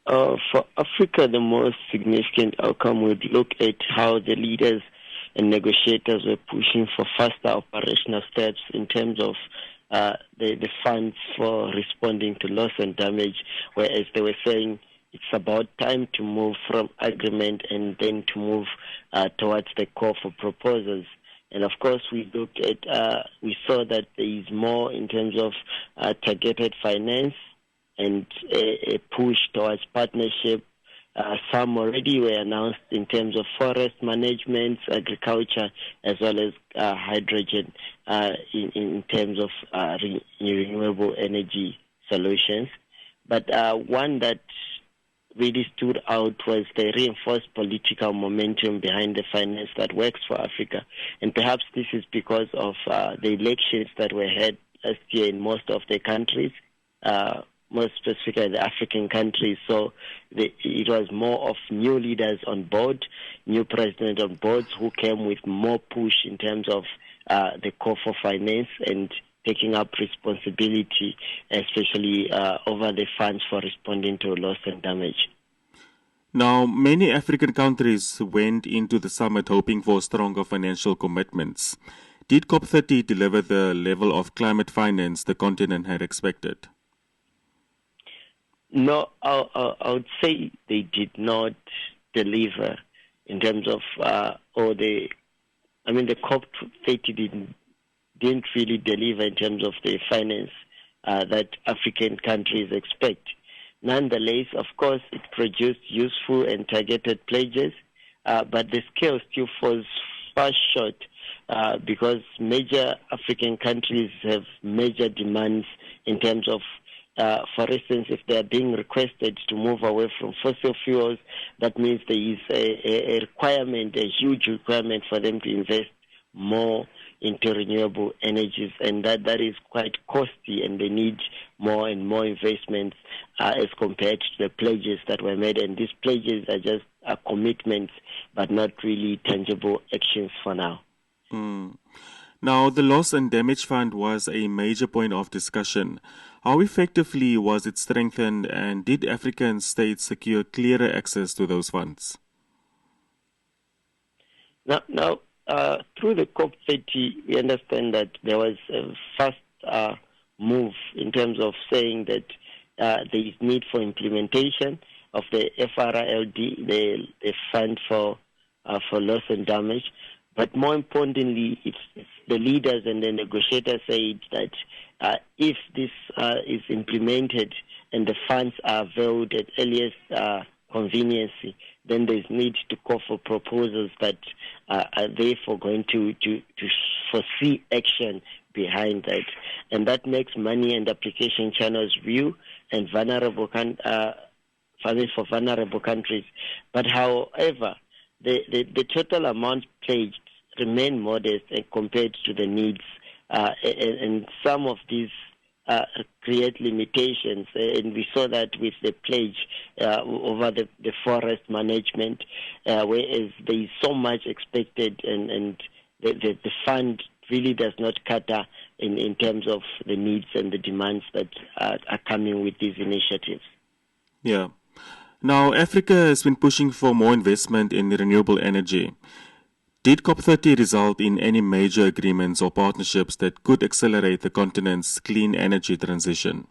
For Africa, the most significant outcome would look at how the leaders and negotiators were pushing for faster operational steps in terms of the funds for responding to loss and damage, whereas they were saying it's about time to move from agreement and then to move towards the call for proposals. And of course, we saw that there is more in terms of targeted finance and a push towards partnership. Some already were announced in terms of forest management, agriculture, as well as hydrogen in terms of renewable energy solutions. But one that really stood out was the reinforced political momentum behind the finance that works for Africa. And perhaps this is because of the elections that were held last year in most of the countries, more specifically the African countries. So it was more of new leaders on board, new president on board who came with more push in terms of the call for finance and taking up responsibility, especially over the funds for responding to loss and damage. Now, many African countries went into the summit hoping for stronger financial commitments. Did COP30 deliver the level of climate finance the continent had expected? No, I would say they did not deliver in terms of, the COP30 didn't really deliver in terms of the finance that African countries expect. Nonetheless, of course, it produced useful and targeted pledges, but the scale still falls far short because major African countries have major demands in terms of, for instance, if they are being requested to move away from fossil fuels, that means there is a requirement, a huge requirement for them to invest more into renewable energies, and that is quite costly, and they need more and more investments as compared to the pledges that were made. And these pledges are just commitments, but not really tangible actions for now. Now, the Loss and Damage Fund was a major point of discussion. How effectively was it strengthened, and did African states secure clearer access to those funds? Now, through the COP30, we understand that there was a fast move in terms of saying that there is need for implementation of the FRLD, the Fund for Loss and Damage. But more importantly, it's the leaders and the negotiators said that if this is implemented and the funds are availed at earliest convenience, then there's need to call for proposals that are therefore going to foresee action behind that. And that makes money and application channels real and vulnerable for vulnerable countries. But however, the total amount pledged remain modest compared to the needs, and some of these create limitations, and we saw that with the pledge over the forest management, whereas there is so much expected, and the fund really does not cater in terms of the needs and the demands that are coming with these initiatives. Yeah. Now, Africa has been pushing for more investment in renewable energy. Did COP30 result in any major agreements or partnerships that could accelerate the continent's clean energy transition?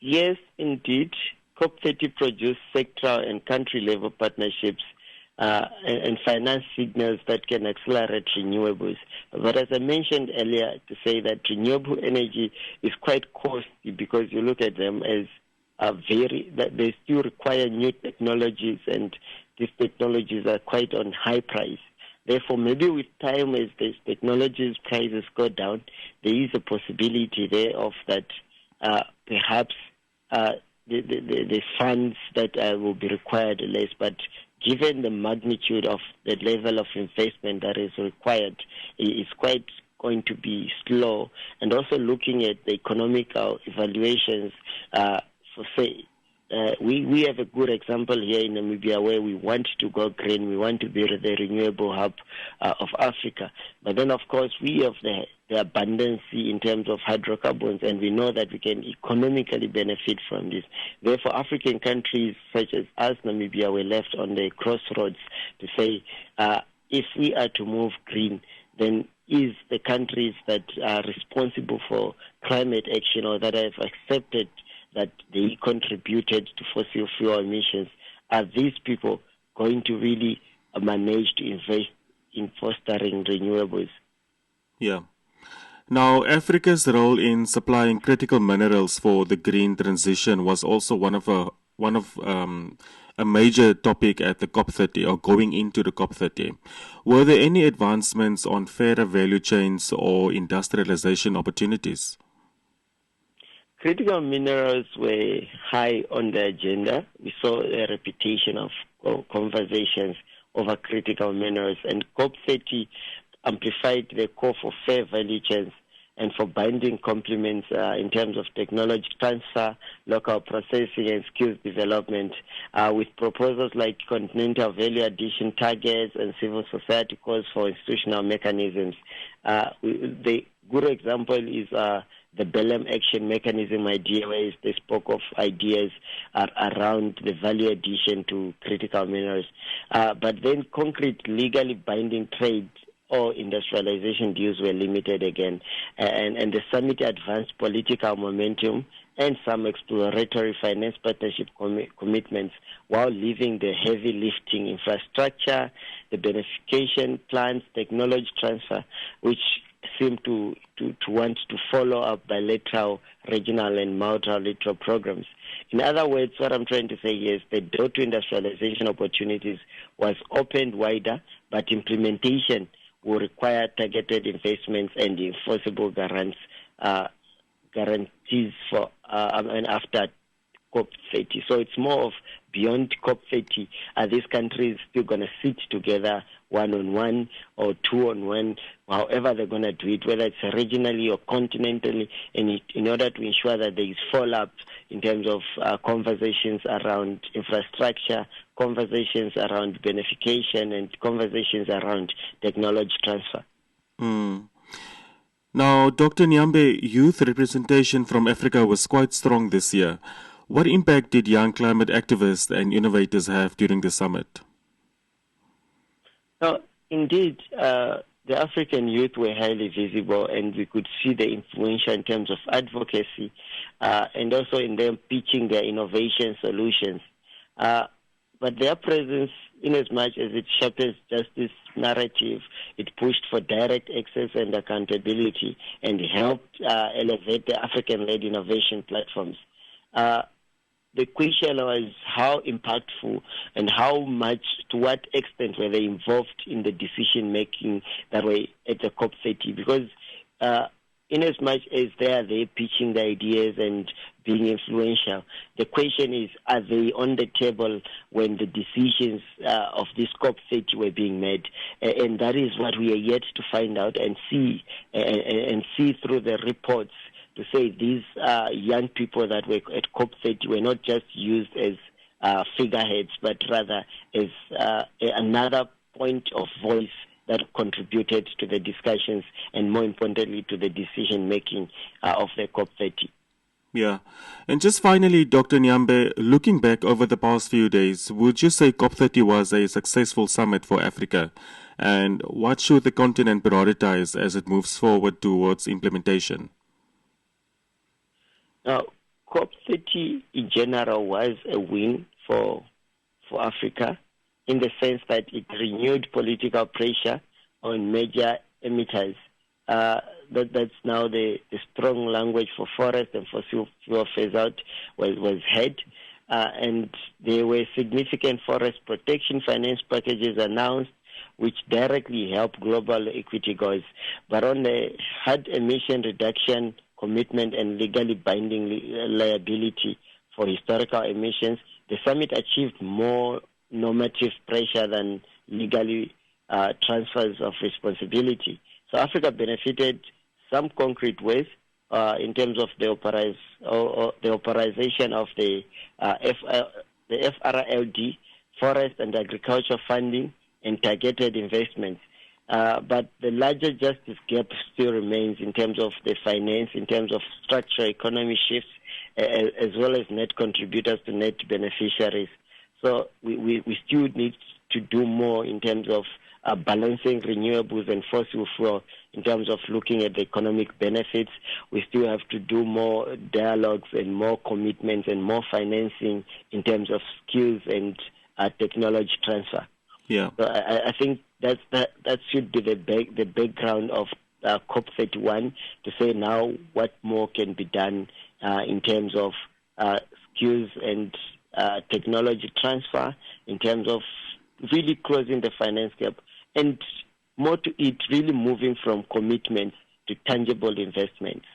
Yes, indeed. COP30 produced sectoral and country-level partnerships and finance signals that can accelerate renewables. But as I mentioned earlier, to say that renewable energy is quite costly because you look at them as that they still require new technologies, and these technologies are quite on high price. Therefore, maybe with time, as these technologies prices go down, there is a possibility there of that perhaps the funds that will be required less. But given the magnitude of the level of investment that is required, it's quite going to be slow. And also looking at the economical evaluations, we have a good example here in Namibia where we want to go green. We want to be the renewable hub of Africa. But then, of course, we have the the abundance in terms of hydrocarbons, and we know that we can economically benefit from this. Therefore, African countries such as us, Namibia, were left on the crossroads to say, if we are to move green, then is the countries that are responsible for climate action or that have accepted that they contributed to fossil fuel emissions, are these people going to really manage to invest in fostering renewables? Yeah. Now, Africa's role in supplying critical minerals for the green transition was also one of a major topic at the COP30 or going into the COP30. Were there any advancements on fairer value chains or industrialization opportunities? Critical minerals were high on the agenda. We saw a repetition of conversations over critical minerals, and COP30 amplified the call for fair value chains and for binding complements in terms of technology transfer, local processing, and skills development, with proposals like continental value addition targets and civil society calls for institutional mechanisms. The good example is the Belém Action Mechanism idea, where they spoke of ideas around the value addition to critical minerals. But then concrete, legally binding trade or industrialization deals were limited again. And the summit advanced political momentum and some exploratory finance partnership commitments while leaving the heavy lifting infrastructure, the beneficiation plans, technology transfer, which seem to want to follow up bilateral, regional, and multilateral programs. In other words, what I'm trying to say is the door to industrialization opportunities was opened wider, but implementation will require targeted investments and enforceable guarantees for after COP30. So it's more of beyond COP30. Are these countries still going to sit together one-on-one or two-on-one, however they're going to do it, whether it's regionally or continentally, and in order to ensure that there is follow-up in terms of conversations around infrastructure, conversations around beneficiation, and conversations around technology transfer. Now, Dr. Nyambe, youth representation from Africa was quite strong this year. What impact did young climate activists and innovators have during the summit? Indeed, the African youth were highly visible, and we could see the influential in terms of advocacy and also in them pitching their innovation solutions. But their presence, in as much as it sharpens justice narrative, it pushed for direct access and accountability and helped elevate the African-led innovation platforms. The question was how impactful and how much, to what extent were they involved in the decision-making that were at the COP30? Because in as much as they are there pitching the ideas and being influential, the question is, are they on the table when the decisions of this COP30 were being made? And that is what we are yet to find out and see through the reports, to say these young people that were at COP30 were not just used as figureheads, but rather as another point of voice that contributed to the discussions and, more importantly, to the decision-making of the COP30. Yeah. And just finally, Dr. Nyambe, looking back over the past few days, would you say COP30 was a successful summit for Africa? And what should the continent prioritize as it moves forward towards implementation? Now, COP30 in general was a win for Africa, in the sense that it renewed political pressure on major emitters. That's now the strong language for forest and fossil fuel phase-out was heard. And there were significant forest protection finance packages announced, which directly help global equity goals. But on the hard emission reduction commitment and legally binding liability for historical emissions, the summit achieved more normative pressure than legally transfers of responsibility. So Africa benefited some concrete ways in terms of the authorization of the FRLD, forest and agriculture funding, and targeted investments. But the larger justice gap still remains in terms of the finance, in terms of structural economy shifts, as well as net contributors to net beneficiaries. So we still need to do more in terms of balancing renewables and fossil fuel, in terms of looking at the economic benefits. We still have to do more dialogues and more commitments and more financing in terms of skills and technology transfer. Yeah. So I think that should be the background of COP31, to say now what more can be done in terms of skills and technology transfer, in terms of really closing the finance gap, and more to it, really moving from commitments to tangible investments.